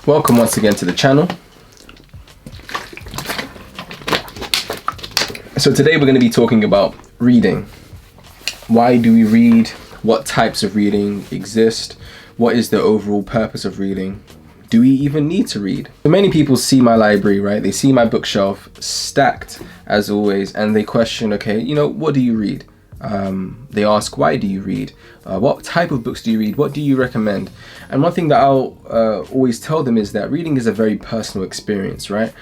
Welcome once again to the channel. So today we're going to be talking about reading. Why do we read? What types of reading exist? What is the overall purpose of reading? Do we even need to read? So many people see my library, right? They see my bookshelf stacked as always, and they question, okay, what do you read? They ask, why do you read? What type of books do you read? What do you recommend? And one thing that I'll always tell them is that reading is a very personal experience, right?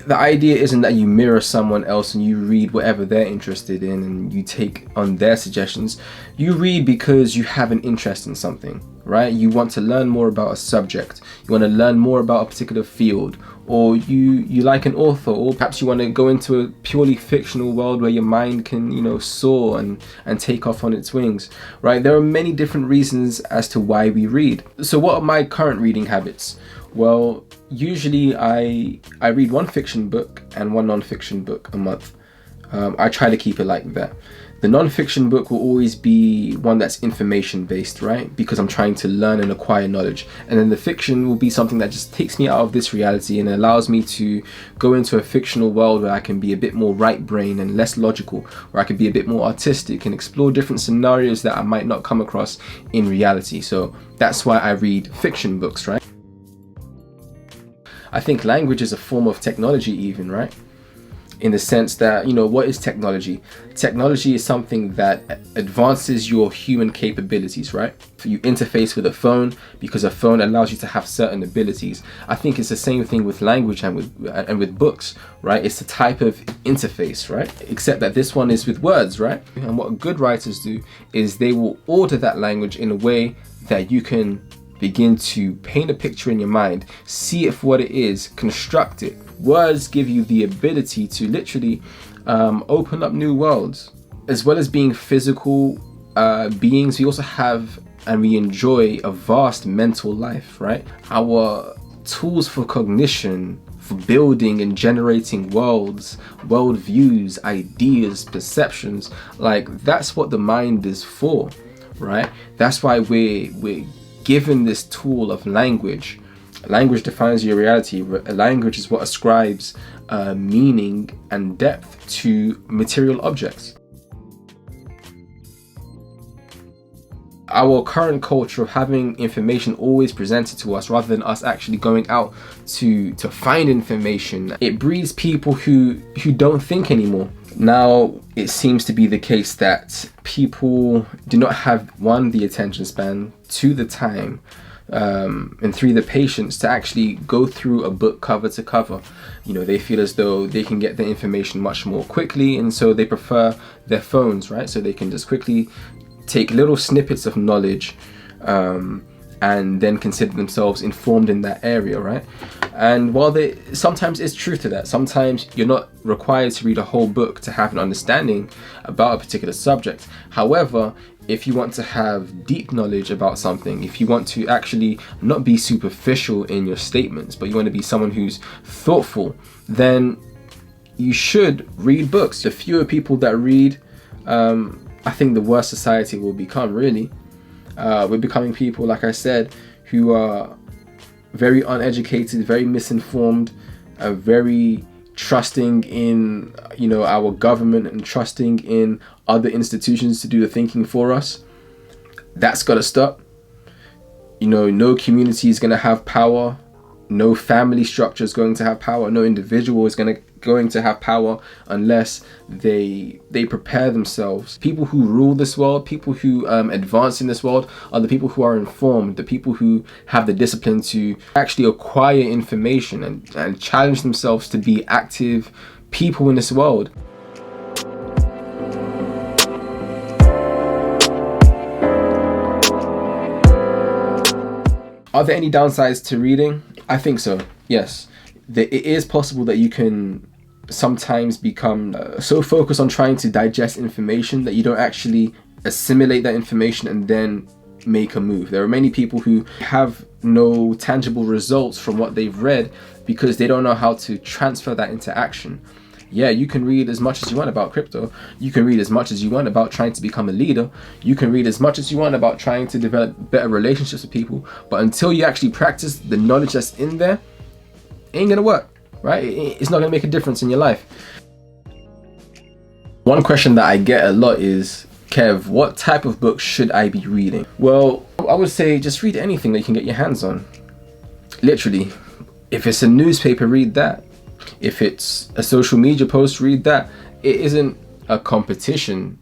The idea isn't that you mirror someone else and you read whatever they're interested in and you take on their suggestions. You read because you have an interest in something, right? You want to learn more about a subject. You want to learn more about a particular field, or you like an author, or perhaps you want to go into a purely fictional world where your mind can, soar and take off on its wings, right? There are many different reasons as to why we read. So what are my current reading habits? Well, usually I read one fiction book and one non-fiction book a month. I try to keep it like that. The non-fiction book will always be one that's information based, right? Because I'm trying to learn and acquire knowledge. And then the fiction will be something that just takes me out of this reality and allows me to go into a fictional world where I can be a bit more right brain and less logical, where I can be a bit more artistic and explore different scenarios that I might not come across in reality. So that's why I read fiction books, right? I think language is a form of technology even, right? In the sense that, what is technology? Technology is something that advances your human capabilities, right? You interface with a phone because a phone allows you to have certain abilities. I think it's the same thing with language and with books, right? It's a type of interface, right? Except that this one is with words, right? And what good writers do is they will order that language in a way that you can begin to paint a picture in your mind, see it for what it is, construct it. Words give you the ability to literally open up new worlds. As well as being physical beings, we also have and we enjoy a vast mental life, right? Our tools for cognition, for building and generating worlds, worldviews, ideas, perceptions, that's what the mind is for, right? That's why we're given this tool of language. Language defines your reality. Language is what ascribes meaning and depth to material objects. Our current culture of having information always presented to us rather than us actually going out to find information, it breeds people who don't think anymore. Now, it seems to be the case that people do not have, one, the attention span, two, the time, and three, the patience to actually go through a book cover to cover. They feel as though they can get the information much more quickly, and so they prefer their phones, right? So they can just quickly take little snippets of knowledge and then consider themselves informed in that area, right? And while sometimes it's truth to that, sometimes you're not required to read a whole book to have an understanding about a particular subject. However, if you want to have deep knowledge about something, if you want to actually not be superficial in your statements, but you want to be someone who's thoughtful, then you should read books. The fewer people that read, I think the worse society will become, really. We're becoming people, like I said, who are very uneducated, very misinformed, very trusting in our government and trusting in other institutions to do the thinking for us. That's got to stop. No community is going to have power. No family structure is going to have power. No individual is going to have power unless they prepare themselves. People who rule this world, people who advance in this world, are the people who are informed, the people who have the discipline to actually acquire information and challenge themselves to be active people in this world. Are there any downsides to reading? I think so, yes. It is possible that you can sometimes become so focused on trying to digest information that you don't actually assimilate that information and then make a move. There are many people who have no tangible results from what they've read because they don't know how to transfer that into action. Yeah, you can read as much as you want about crypto. You can read as much as you want about trying to become a leader. You can read as much as you want about trying to develop better relationships with people. But until you actually practice the knowledge that's in there, it ain't gonna work, right? It's not gonna make a difference in your life. One question that I get a lot is, Kev, what type of book should I be reading? Well, I would say just read anything that you can get your hands on. Literally. If it's a newspaper, read that. If it's a social media post, read that. It isn't a competition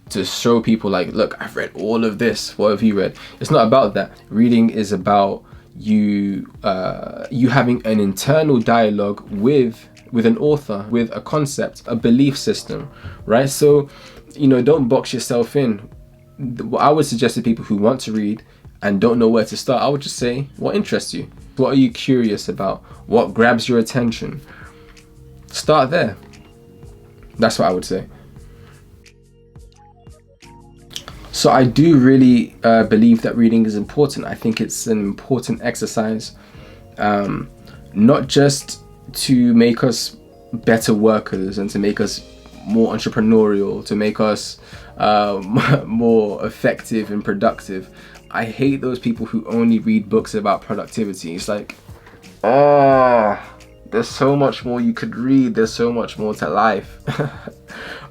to show people like, look, I've read all of this. What have you read? It's not about that. Reading is about you having an internal dialogue with an author, with a concept, a belief system, right? So, don't box yourself in. What I would suggest to people who want to read and don't know where to start, I would just say, what interests you? What are you curious about? What grabs your attention? Start there. That's what I would say. So I do really believe that reading is important. I think it's an important exercise, not just to make us better workers and to make us more entrepreneurial, to make us more effective and productive. I hate those people who only read books about productivity. It's like, there's so much more you could read. There's so much more to life,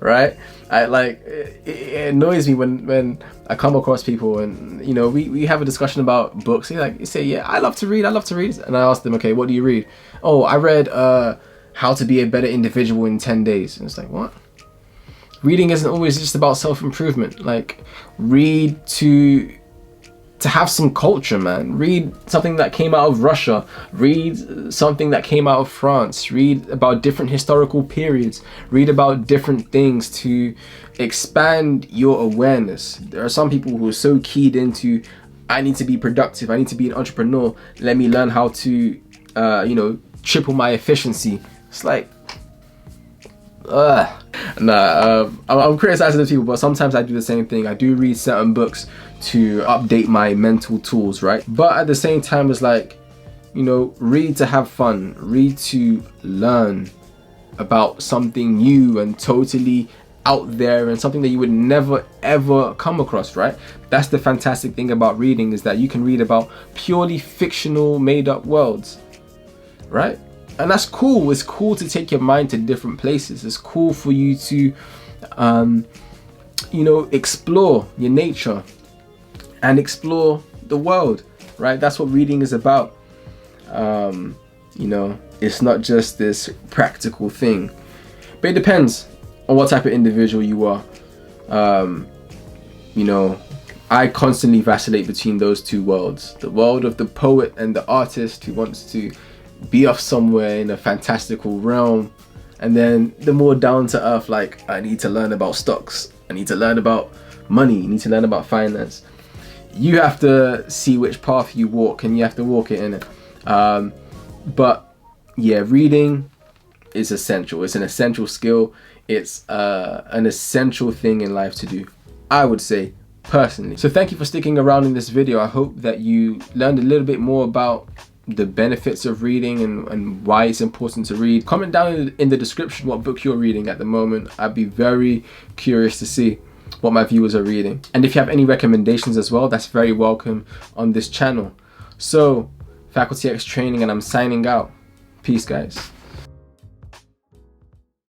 right? It annoys me when I come across people and we have a discussion about books. You say, yeah, I love to read, and I ask them, okay, what do you read? Oh, I read How to Be a Better Individual in 10 Days. And it's like, what? Reading isn't always just about self-improvement. Like, read to have some culture, man. Read something that came out of Russia. Read something that came out of France. Read about different historical periods. Read about different things to expand your awareness. There are some people who are so keyed into, I need to be productive, I need to be an entrepreneur, let me learn how to triple my efficiency. It's like, I'm criticizing those people, but sometimes I do the same thing. I do read certain books to update my mental tools, right? But at the same time, it's like, read to have fun, read to learn about something new and totally out there and something that you would never ever come across, right? That's the fantastic thing about reading, is that you can read about purely fictional, made up worlds, right? And that's cool. It's cool to take your mind to different places. It's cool for you to, explore your nature and explore the world, right? That's what reading is about. It's not just this practical thing, but it depends on what type of individual you are. I constantly vacillate between those two worlds. The world of the poet and the artist who wants to be off somewhere in a fantastical realm, and then the more down to earth, like, I need to learn about stocks, I need to learn about money, you need to learn about finance. You have to see which path you walk, and you have to walk it in it. But yeah, reading is essential. It's an essential skill. It's an essential thing in life to do, I would say, personally. So thank you for sticking around in this video. I hope that you learned a little bit more about the benefits of reading and why it's important to read. Comment down in the description what book you're reading at the moment. I'd be very curious to see what my viewers are reading. And if you have any recommendations as well, that's very welcome on this channel. So, Faculty X Training, and I'm signing out. Peace, guys.